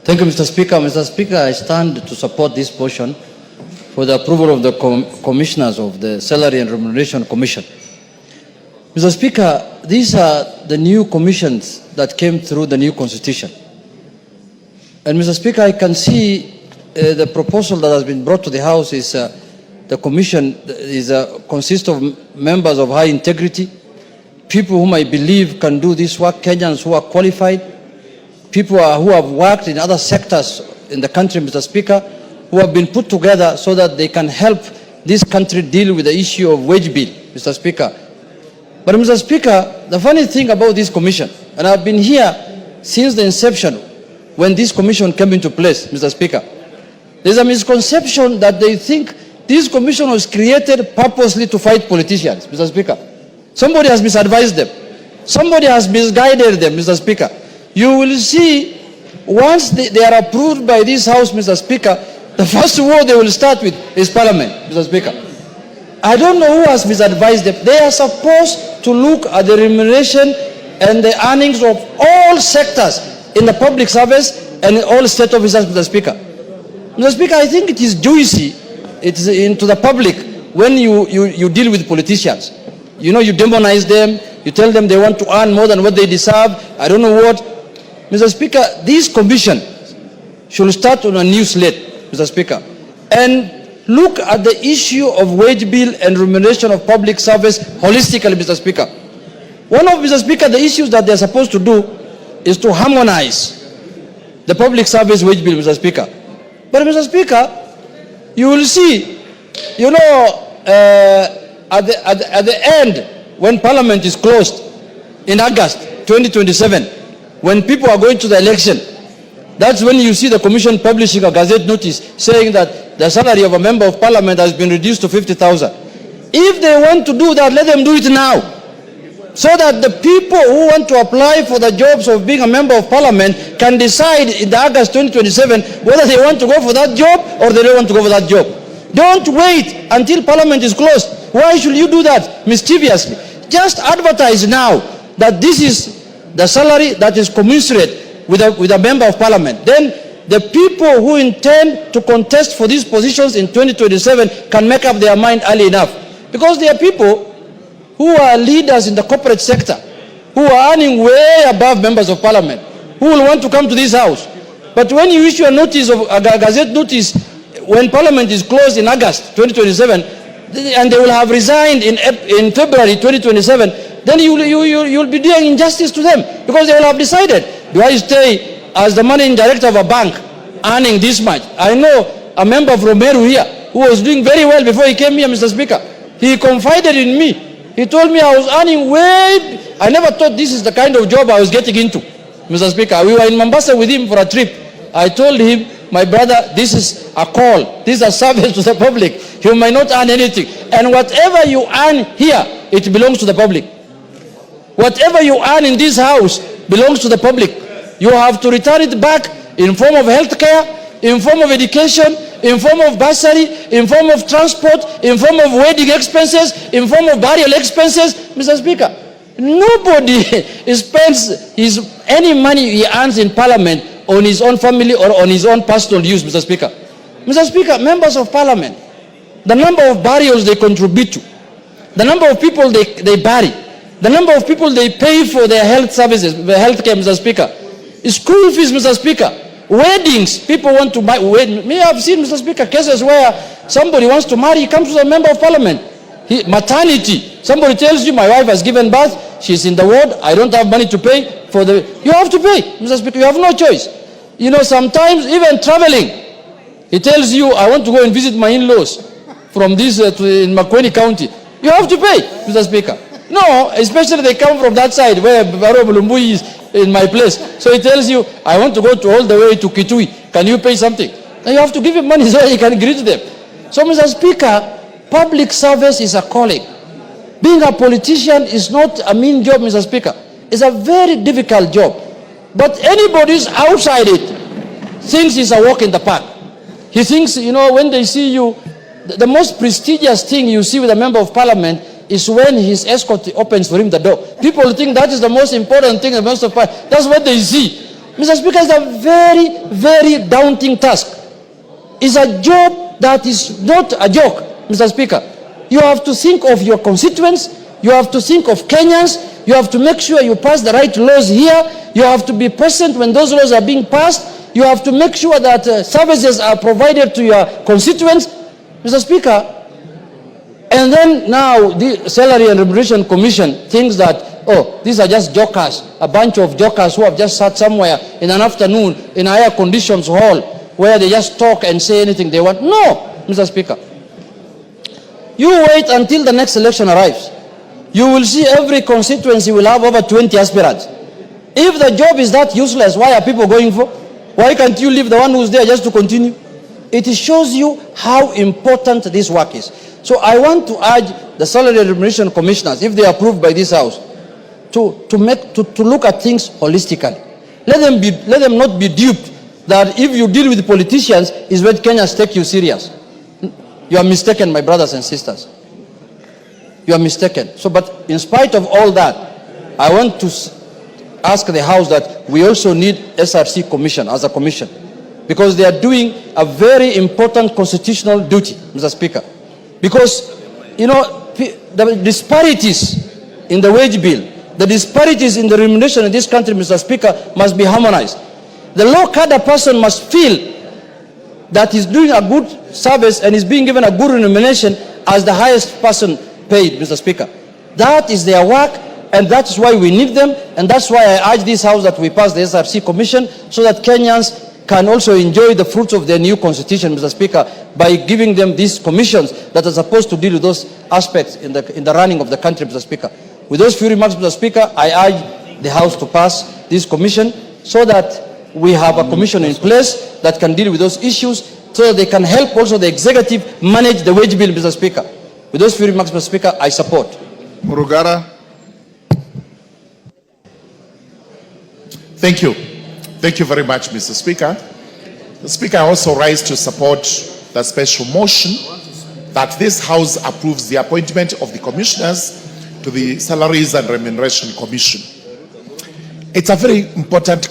Thank you, Mr. Speaker. Mr. Speaker, I stand to support this motion for the approval of the commissioners of the Salary and Remuneration Commission. Mr. Speaker, these are the new commissions that came through the new constitution. And Mr. Speaker, I can see the proposal that has been brought to the House is the commission consists of members of high integrity, people whom I believe can do this work, Kenyans who are qualified, people who have worked in other sectors in the country, Mr. Speaker, who have been put together so that they can help this country deal with the issue of wage bill, Mr. Speaker. But Mr. Speaker, the funny thing about this commission, and I've been here since the inception when this commission came into place, Mr. Speaker, there's a misconception that they think this commission was created purposely to fight politicians, Mr. Speaker. Somebody has misadvised them. Somebody has misguided them, Mr. Speaker. You will see, once they are approved by this House, Mr. Speaker, the first war they will start with is Parliament, Mr. Speaker. I don't know who has misadvised them. They are supposed to look at the remuneration and the earnings of all sectors in the public service and in all state officers, Mr. Speaker. Mr. Speaker, I think it is juicy, it's into the public when you deal with politicians. You know, you demonize them, you tell them they want to earn more than what they deserve, I don't know what. Mr. Speaker, this commission should start on a new slate, Mr. Speaker, and look at the issue of wage bill and remuneration of public service holistically, Mr. Speaker. One of, Mr. Speaker, the issues that they're supposed to do is to harmonize the public service wage bill, Mr. Speaker. But, Mr. Speaker, you will see, you know, at the end, when Parliament is closed in August 2027, when people are going to the election, that's when you see the Commission publishing a Gazette notice saying that the salary of a member of Parliament has been reduced to 50,000. If they want to do that, let them do it now, so that the people who want to apply for the jobs of being a member of Parliament can decide in the August 2027 whether they want to go for that job or they don't want to go for that job. Don't wait until Parliament is closed. Why should you do that mischievously? Just advertise now that this is the salary that is commensurate with a member of Parliament. Then the people who intend to contest for these positions in 2027 can make up their mind early enough. Because there are people who are leaders in the corporate sector, who are earning way above members of Parliament, who will want to come to this House. But when you issue a notice, of a Gazette notice, when Parliament is closed in August 2027, and they will have resigned in February 2027, then you'll be doing injustice to them, because they will have decided, do I stay as the managing director of a bank earning this much? I know a member from Meru here who was doing very well before he came here, Mr. Speaker. He confided in me. He told me I was earning way, I never thought this is the kind of job I was getting into, Mr. Speaker. We were in Mombasa with him for a trip. I told him, my brother, this is a call. This is a service to the public. You might not earn anything. And whatever you earn here, it belongs to the public. Whatever you earn in this house belongs to the public. You have to return it back in form of health care, in form of education, in form of bursary, in form of transport, in form of wedding expenses, in form of burial expenses. Mr. Speaker, nobody spends any money he earns in Parliament on his own family or on his own personal use, Mr. Speaker. Mr. Speaker, members of Parliament, the number of burials they contribute to, the number of people they bury, the number of people they pay for their health services, their health care, Mr. Speaker, school fees, Mr. Speaker, weddings, people want to buy weddings. May I have seen, Mr. Speaker, cases where somebody wants to marry, he comes to a member of Parliament. Maternity, somebody tells you, my wife has given birth, she's in the ward, I don't have money to pay for the, you have to pay, Mr. Speaker, you have no choice. You know, sometimes even traveling, he tells you, I want to go and visit my in-laws from this in Makueni County. You have to pay, Mr. Speaker. No, especially they come from that side where Baro Bulumbui is in my place. So he tells you, I want to go all the way to Kitui. Can you pay something? And you have to give him money so he can greet them. So, Mr. Speaker, public service is a calling. Being a politician is not a mean job, Mr. Speaker. It's a very difficult job. But anybody who's outside it thinks it's a walk in the park. He thinks, you know, when they see you, the most prestigious thing you see with a member of Parliament is when his escort opens for him the door. People think that is the most important thing in the most of Parliament. That's what they see. Mr. Speaker, it's a very, very daunting task. It's a job that is not a joke, Mr. Speaker. You have to think of your constituents. You have to think of Kenyans. You have to make sure you pass the right laws here. You have to be present when those laws are being passed. You have to make sure that services are provided to your constituents, Mr. Speaker. And then now the Salary and Remuneration Commission thinks that, oh, these are just jokers, a bunch of jokers who have just sat somewhere in an afternoon in a air conditions hall where they just talk and say anything they want. No, Mr. Speaker. You wait until the next election arrives. You will see every constituency will have over 20 aspirants. If the job is that useless, why are people going for? Why can't you leave the one who's there just to continue? It shows you how important this work is. So I want to urge the Salary and Remuneration Commissioners, if they are approved by this House, to look at things holistically. Let them not be duped that if you deal with politicians is when Kenyans take you serious. You are mistaken, my brothers and sisters. You are mistaken. So, but in spite of all that, I want to ask the House that we also need SRC Commission as a commission, because they are doing a very important constitutional duty, Mr. Speaker. Because, you know, the disparities in the wage bill, the disparities in the remuneration in this country, Mr. Speaker, must be harmonized. The low-cadre person must feel that he's doing a good service and is being given a good remuneration as the highest person paid, Mr. Speaker. That is their work, and that's why we need them, and that's why I urge this House that we pass the SRC Commission so that Kenyans can also enjoy the fruits of their new constitution, Mr. Speaker, by giving them these commissions that are supposed to deal with those aspects in the running of the country, Mr. Speaker. With those few remarks, Mr. Speaker, I urge the House to pass this commission so that we have a commission in place that can deal with those issues so that they can help also the executive manage the wage bill, Mr. Speaker. With those few remarks, Mr. Speaker, I support. Murugara. Thank you. Thank you very much, Mr. Speaker. The Speaker also rise to support the special motion that this House approves the appointment of the commissioners to the Salaries and Remuneration Commission. It's a very important